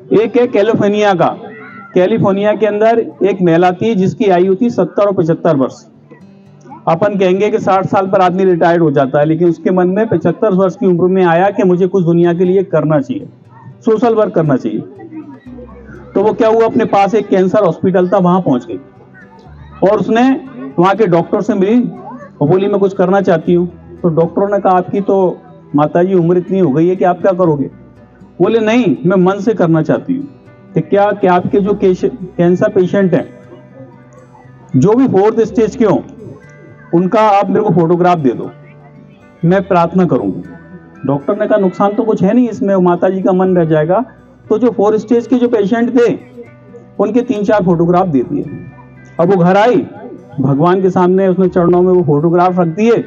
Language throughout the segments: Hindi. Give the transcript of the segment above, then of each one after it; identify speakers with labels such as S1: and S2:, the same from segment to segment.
S1: एक है कैलिफोर्निया का। कैलिफोर्निया के अंदर एक महिला थी जिसकी आयु थी 70 और 75 वर्ष। अपन कहेंगे कि 60 साल पर आदमी रिटायर्ड हो जाता है, लेकिन उसके मन में 75 वर्ष की उम्र में आया कि मुझे कुछ दुनिया के लिए करना चाहिए, सोशल वर्क करना चाहिए। तो वो क्या हुआ, अपने पास एक कैंसर हॉस्पिटल था, वहां पहुंच गई और उसने वहां के डॉक्टर से मिली और बोली मैं कुछ करना चाहती हूँ। तो डॉक्टरों ने कहा आपकी तो माताजी उम्र इतनी हो गई है कि आप क्या करोगे। बोले नहीं, मैं मन से करना चाहती हूँ। तो क्या आपके जो कैंसर पेशेंट हैं जो भी 4th स्टेज के हो, उनका आप मेरे को फोटोग्राफ दे दो, मैं प्रार्थना करूंगी। डॉक्टर ने कहा नुकसान तो कुछ है नहीं इसमें, माता जी का मन रह जाएगा। तो जो 4 स्टेज के जो पेशेंट थे उनके 3-4 फोटोग्राफ दे दिए। अब वो घर आई, भगवान के सामने उसने चरणों में वो फोटोग्राफ रख दिए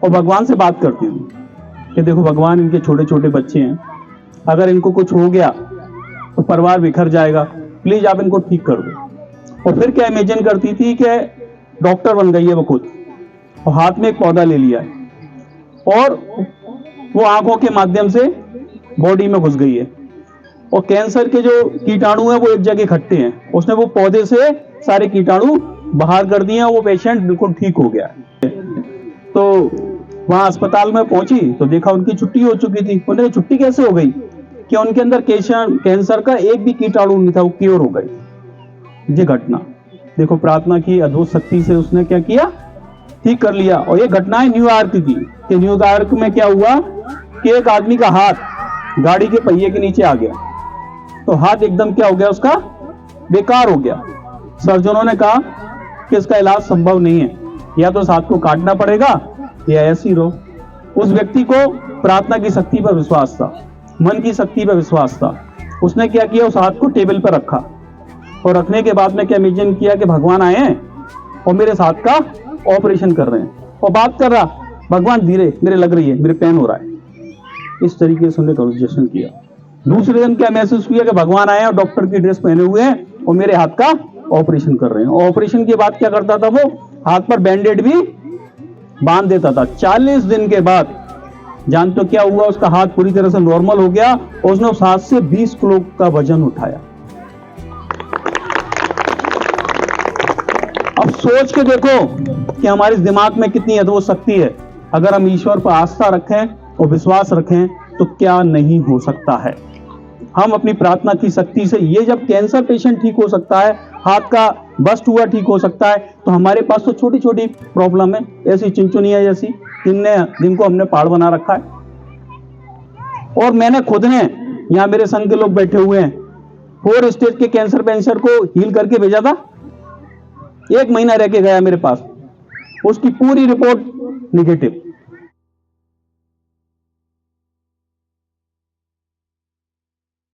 S1: और भगवान से बात करती थी कि देखो भगवान, इनके छोटे छोटे बच्चे हैं, अगर इनको कुछ हो गया तो परिवार बिखर जाएगा, प्लीज आप इनको ठीक कर दो। और फिर क्या इमेजिन करती थी कि डॉक्टर बन गई है वो खुद, और हाथ में एक पौधा ले लिया है और वो आंखों के माध्यम से बॉडी में घुस गई है और कैंसर के जो कीटाणु हैं वो एक जगह इकट्ठे हैं। उसने वो पौधे से सारे कीटाणु बाहर कर दिए, वो पेशेंट बिल्कुल ठीक हो गया। तो वहां अस्पताल में पहुंची तो देखा उनकी छुट्टी हो चुकी थी। उन्हें छुट्टी कैसे हो गई कि उनके अंदर कैंसर का एक भी कीटाणु नहीं था, वो क्योर हो गई। ये घटना देखो, प्रार्थना की अद्भुत शक्ति से उसने क्या किया, ठीक कर लिया। और ये घटनाएं न्यूयॉर्क की कि न्यूयॉर्क में क्या हुआ कि एक आदमी का हाथ गाड़ी के पहिए के नीचे आ गया, तो हाथ एकदम क्या हो गया, उसका बेकार हो गया। सर्जनों ने कहा कि इसका इलाज संभव नहीं है, या तो इस हाथ को काटना पड़ेगा या ऐसी रहो। उस व्यक्ति को प्रार्थना की शक्ति पर विश्वास था, मन की शक्ति पर विश्वास था। उसने क्या किया, उस हाथ को टेबल पर रखा और रखने के बाद में क्या इमेजिन किया कि भगवान आए हैं और मेरे हाथ का ऑपरेशन कर रहे हैं। और बात कर रहा, भगवान धीरे मेरे लग रही है, मेरे पेन हो रहा है। इस तरीके से उन्होंने कन्वर्सेशन किया। दूसरे दिन क्या महसूस किया कि भगवान आए और डॉक्टर की ड्रेस पहने हुए हैं और मेरे हाथ का ऑपरेशन कर रहे हैं। ऑपरेशन के बाद क्या करता था, वो हाथ पर बैंडेड भी बांध देता था। 40 दिन के बाद जानते हो क्या हुआ, उसका हाथ पूरी तरह से नॉर्मल हो गया और उसने उस हाथ से 20 किलो का वजन उठाया। अब सोच के देखो कि हमारे दिमाग में कितनी अद्भुत शक्ति है। अगर हम ईश्वर पर आस्था रखें और विश्वास रखें तो क्या नहीं हो सकता है। हम अपनी प्रार्थना की शक्ति से, ये जब कैंसर पेशेंट ठीक हो सकता है, हाथ का बस्ट हुआ ठीक हो सकता है, तो हमारे पास तो छोटी छोटी प्रॉब्लम है, ऐसी चुनचुनिया जैसी, जिनको हमने पहाड़ बना रखा है। और मैंने खुद ने, यहाँ मेरे संघ के लोग बैठे हुए हैं, 4 स्टेज के कैंसर पेशेंट को हील करके भेजा था। 1 महीना रह के गया मेरे पास, उसकी पूरी रिपोर्ट निगेटिव।